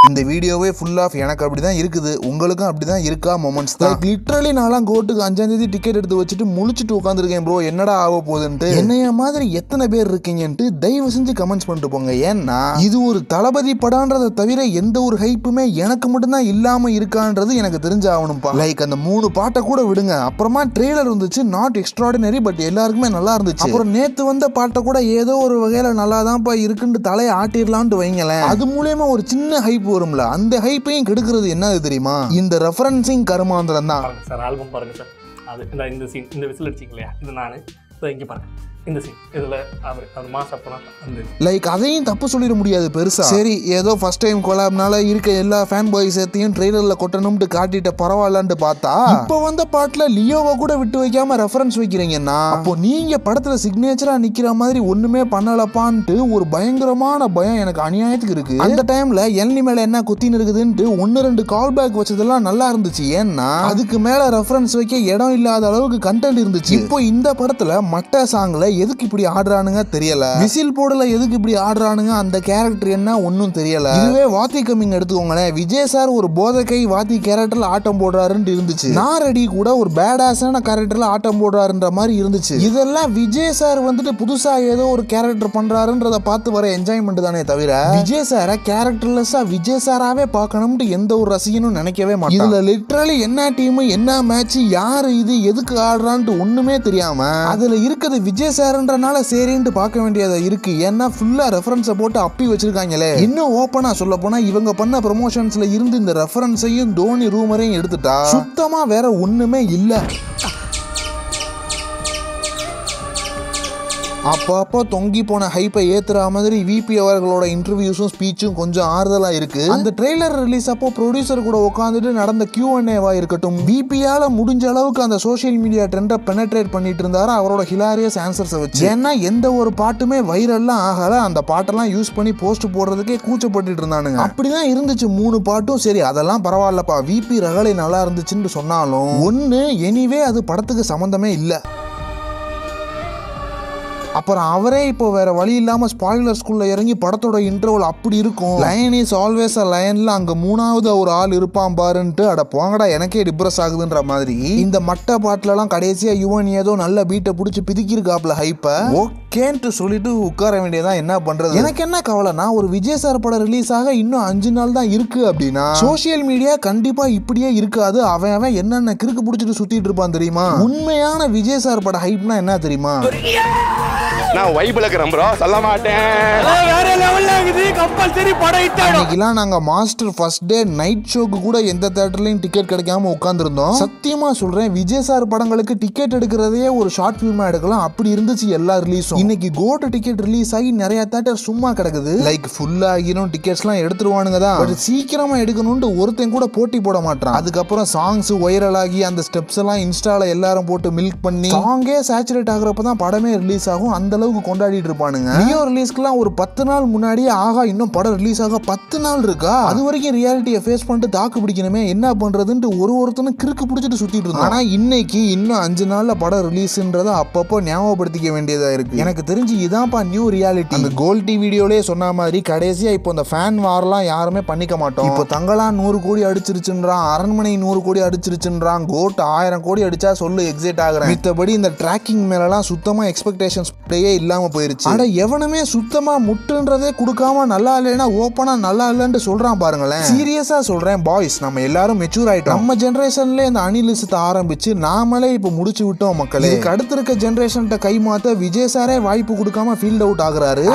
இந்த வீடியோவே full of எனக்கு அப்படிதான் இருக்குது, உங்களுக்கும் அப்படிதான் இருக்கா மொமெண்ட்ஸ் தான். லிட்டரலி நான்லாம் கோட்டுக்கு 5ஆம் தேதி டிக்கெட் எடுத்து வச்சுட்டு முழிச்சிட்டு உட்காந்துருக்கேன் ப்ரோ, என்னடா ஆக போகுதுன்ட்டு. என்னைய மாதிரி எத்தனை பேர் இருக்கீங்கன்ட்டு தயவு செஞ்சு கமெண்ட்ஸ் பண்ணிட்டு போங்க. ஏன்னா இது ஒரு தளபதி படம்ன்றதை தவிர எந்த ஒரு ஹைப்புமே எனக்கு மட்டும்தான் இல்லாம இருக்கான்றது எனக்கு தெரிஞ்சாகணும்ப்பா. லைக் அந்த 3 பாட்டை கூட விடுங்க, அப்புறமா ட்ரெய்லர் இருந்துச்சு, நாட் எக்ஸ்ட்ராடினரி, பட் எல்லாருக்குமே நல்லா இருந்துச்சு. அப்புறம் நேத்து வந்த பாட்டை கூட ஏதோ ஒரு வகையில நல்லா தான்ப்பா இருக்குன்னு தலையை ஆட்டிடலான்ட்டு வைங்களேன். அது மூலமா ஒரு சின்ன ஹைப் வரும்ல, அந்த ஹைப்பையும் கெடுக்கிறது என்னது தெரியுமா? இந்த ரெஃபரன்சிங் கருமாந்திரம் தான் சார். ஆல்பம் பாருங்க சார், அது இந்த சீன், இந்த விசில் அடிச்சிங்க இல்லையா, இது நான் இங்கே பாருங்க இந்த சீன், இதில் அவர் மாஸ் அப்பனா அந்த லைக் அதையும் தப்பு சொல்லிட முடியாது பெருசா. சரி ஏதோ ஃபர்ஸ்ட் டைம் கொலாப்னால இருக்க எல்லா ஃபேன் பாய்ஸையும் ட்ரெய்லர்ல கொட்டணும்னு காட்டிட்ட பரவாயில்லன்ட்டு பார்த்தா இப்போ வந்த பாட்டுல லியோவை கூட விட்டு வைக்காம ரெஃபரன்ஸ் வைக்கிறீங்கன்னா அப்போ நீங்க படத்துல சிக்னேச்சரா நிக்கிற மாதிரி ஒண்ணுமே பண்ணலப்பான்ட்டு ஒரு பயங்கரமான பயம் எனக்கு அநியாயத்துக்கு இருக்கு. அந்த டைம்ல என்லி மேல என்ன குத்தின்னு இருக்குதுன்ட்டு 1-2 கால் பேக் வச்சதெல்லாம் நல்லா இருந்துச்சு. ஏன்னா அதுக்கு மேல ரெஃபரன்ஸ் வைக்க இடம் இல்லாத அளவுக்கு கண்டென்ட் இருந்துச்சு. இப்போ இந்த படத்துல மட்ட சாங்ல எதுக்கு இப்படி ஆடுறானுங்க தெரியல, விசில் போடல எதுக்கு இப்படி ஆடுறானுங்க, அந்த கேரக்டர் என்ன ஒன்னும் தெரியல. இதுவே வாத்தி கம்மிங் எடுத்துக்கோங்களேன், விஜய் சார் ஒரு போதகை வாத்தி கேரக்டர்ல ஆட்டம் போடுறாருன்னு இருந்துச்சு. நாரடி கூட ஒரு பேடாஸான கேரக்டர்ல ஆட்டம் போடுறாருன்ற மாதிரி இருந்துச்சு. இதெல்லாம் விஜய் சார் வந்துட்டு புதுசா ஏதோ ஒரு கேரக்டர் பண்றாருன்றத பார்த்து வர என்ஜாய்மெண்ட் தானே தவிர விஜய் சார கேரக்டர்லெஸ்ஸா விஜய் சாராவே பார்க்கணும்னு எந்த ஒரு ரசிகனும் நினைக்கவே மாட்டான். இதுல லிட்டரலி என்ன டீம் என்ன மேட்ச் யாரு இது எதுக்கு ஆடுறான்ட்டு ஒண்ணுமே தெரியாம அதுல இருக்குது விஜய் சார்ன்றனால சரின்ட்டு பார்க்க வேண்டியதா இருக்கு. ஏன்னா ஃபுல்லா ரெஃபரன்ஸை போட்டு அப்பி வச்சிருக்காங்களே. இன்னும் ஓப்பனா சொல்ல போனா இவங்க பண்ண ப்ரமோஷன்ஸ்ல இருந்து இந்த ரெஃபரன்ஸையும் தோனி ரூமரையும் எடுத்துட்டா சுத்தமா வேற ஒண்ணுமே இல்ல. அப்பப்போ தொங்கி போன ஹைப்பை ஏத்துற மாதிரி விபி அவர்களோட இன்டர்வியூஸும் ஸ்பீச்சும் கொஞ்சம் ஆறுதலா இருக்கு. அந்த ட்ரெய்லர் ரிலீஸ் அப்போ ப்ரொடியூசர் கூட உட்காந்துட்டு நடந்த Q&A இருக்கட்டும், விபியால முடிஞ்ச அளவுக்கு அந்த சோசியல் மீடியா ட்ரெண்டை பெனட்ரேட் பண்ணிட்டு இருந்தாரு அவரோட ஹிலாரியஸ் ஆன்சர்ஸை வச்சு. ஏன்னா எந்த ஒரு பாட்டுமே வைரல்லாம் ஆகல, அந்த பாட்டெல்லாம் யூஸ் பண்ணி போஸ்ட் போடுறதுக்கே கூச்சப்பட்டு இருந்தானுங்க. அப்படிதான் இருந்துச்சு 3 பாட்டும். சரி அதெல்லாம் பரவாயில்லப்பா, விபி ரகளை நல்லா இருந்துச்சுன்னு சொன்னாலும் ஒன்னு எனிவே அது படத்துக்கு சம்பந்தமே இல்லை. அப்புறம் அவரே இப்போ வேற வழி இல்லாம ஸ்பாயிலர் ஸ்கூல்ல இறங்கி படத்தோட இன்டர்வல் அப்படி இருக்கும், லயன் இஸ் ஆல்வேஸ் அ லயன்ல அங்க 3வது ஒரு ஆள் இருப்பான் பாருன்ட்டு அட போங்கடா எனக்கே டிப்ரெஸ் ஆகுதுன்ற மாதிரி இந்த மட்ட பாட்டுல எல்லாம் கடைசியா யுவன் ஏதோ நல்ல பீட்டை பிடிச்சி பிதிக்கிருக்காப்ல ஹைப்ப ஓகேன்ட்டு சொல்லிட்டு உட்கார வேண்டியதான். என்ன பண்றது, எனக்கு என்ன கவலைனா ஒரு விஜய் சார் படம் ரிலீஸ் ஆக இன்னும் 5 நாள் தான் இருக்கு அப்படின்னா சோசியல் மீடியா கண்டிப்பா இப்படியே இருக்காது. அவன் என்னென்ன கிறுக்கு பிடிச்சிட்டு சுத்திட்டு இருப்பான் தெரியுமா. உண்மையான விஜய் சார் பட ஹைப்னா என்ன தெரியுமா? நான் வைபிளக்கு ப்ரோ சொல்ல மாட்டேன், வேற லெவல்ல இருக்குது கம்பல்சரி படம் ஹிட் ஆகும். இன்னைக்குலாம் நாங்க மாஸ்டர் ஃபர்ஸ்ட் டே நைட் ஷோக்கு கூட எந்த தியேட்டர்லயும் டிக்கெட் கிடைக்காம உட்கார்ந்திருந்தோம். சத்தியமா சொல்றேன் விஜய் சார் படங்களுக்கு டிக்கெட் எடுக்கிறதே ஒரு ஷார்ட் ஃபிலிமா எடுக்கலாம், அப்படி இருந்துச்சு எல்லா ரிலீஸும். இன்னைக்கு கோட் டிக்கெட் ரிலீஸ் ஆகி நிறைய தியேட்டர் சும்மா கிடக்குது. லைக் ஃபுல் ஆகிரும் டிக்கெட்ஸ்லாம் எடுத்துருவானுங்க தான், பட் சீக்கிரமா எடுக்கணும்னு ஒருத்தன் கூட போட்டி போட மாட்டான். அதுக்கப்புறம் சாங்ஸ் வைரல் ஆகி அந்த ஸ்டெப்ஸ் எல்லாம் இன்ஸ்டால எல்லாரும் போட்டு மில்க் பண்ணி சாங்கே சேச்சுரேட் ஆகுறப்பதான் படமே ரிலீஸ் ஆகும். அந்த அளவுக்கு கொண்டாடிட்டு இருப்பானுங்க. லியோ ரிலீஸ்க்குலாம் ஒரு 10 நாள் முன்னாடியே ஆகா இன்னும் படம் ரிலீஸ் ஆக 10 நாள் இருக்கா, அது வரைக்கும் ரியாலிட்டியை ஃபேஸ் பண்ணிட்டு தாக்கு பிடிக்கணுமே என்ன பண்றதுன்னு ஒருத்தனும் கிறுக்கு பிடிச்சிட்டு சுத்திட்டு இருந்தான். ஆனா இன்னைக்கு இன்னும் 5 நாள்ல படம் ரிலீஸ்ன்றத அப்பப்போ ஞாபகப்படுத்திக்க வேண்டியதா இருக்கு. எனக்கு தெரிஞ்சு இதான்ப்பா நியூ ரியாலிட்டி. அந்த கோல்டி வீடியோலயே சொன்ன மாதிரி கடைசியா இப்போ இந்த ஃபேன் வார்லாம் யாருமே பண்ணிக்க மாட்டோம். இப்போ தங்களா 100 கோடி அடிச்சிருச்சுன்றான், அரண்மனை 100 கோடி அடிச்சிருச்சுன்றான், கோட் 1000 கோடி அடிச்சா சொல்லு எக்ஸைட் ஆகுறேன். மித்தபடி இந்த ட்ராக்கிங் மேலலாம் சுத்தமா எக்ஸ்பெக்டேஷன்ஸ் இல்லாம போயிருச்சு. அட எவனுமே சுத்தமா முட்டுன்றதே கொடுக்காம நல்லா இல்லைன்னா ஓப்பனா நல்லா இல்லைன்னு சொல்றான் பாருங்களேன். சீரியஸா சொல்றேன் பாய்ஸ், நம்ம எல்லாரும் மெச்சூர் ஆயிட்டோம். நம்ம ஜெனரேஷன்ல இந்த அனிலிசத்தை ஆரம்பிச்சு நாமளே இப்ப முடிச்சு விட்டோம் மக்களே. இதுக்கு அடுத்து இருக்க ஜெனரேஷன் கை மாத்த விஜய் சாரே வாய்ப்பு கொடுக்காம ஃபீல்ட் அவுட் ஆகுறாரு.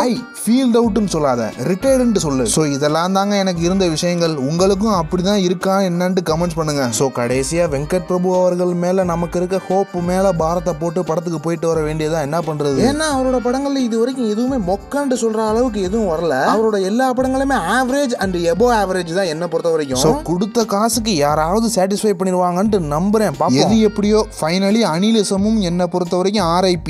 ஃபீல்ட் அவுட்னு சொல்லாத, ரிட்டையர்டுன்னு சொல்லு. சோ இதெல்லாம் தாங்க எனக்கு இருந்த விஷயங்கள். உங்களுக்கும் அப்படிதான் இருக்கா என்னன்னு கமெண்ட் பண்ணுங்க. சோ கடைசியா வெங்கட் பிரபு அவர்கள் மேல நமக்கு இருக்க ஹோப் மேல பாரத்தை போட்டு படத்துக்கு போயிட்டு வர வேண்டியதா என்ன பண்றது. ஏன்னா அவரோட படங்கள்ல இது வரைக்கும் எதுவுமே மொக்கான்னு சொல்ற அளவுக்கு எதுவும் வரல. அவரோட எல்லா படங்களுமே ஆவரேஜ் அண்ட் எபோவ் ஆவரேஜ் தான் என்ன பொறுத்த வரைக்கும். கொடுத்த காசுக்கு யாராவது சாட்டிஸ்ஃபை பண்ணிடுவாங்கன்னு நம்புறேன். எது எப்படியோ ஃபைனலி அனிலிசமும் என்ன பொறுத்த வரைக்கும் RIP.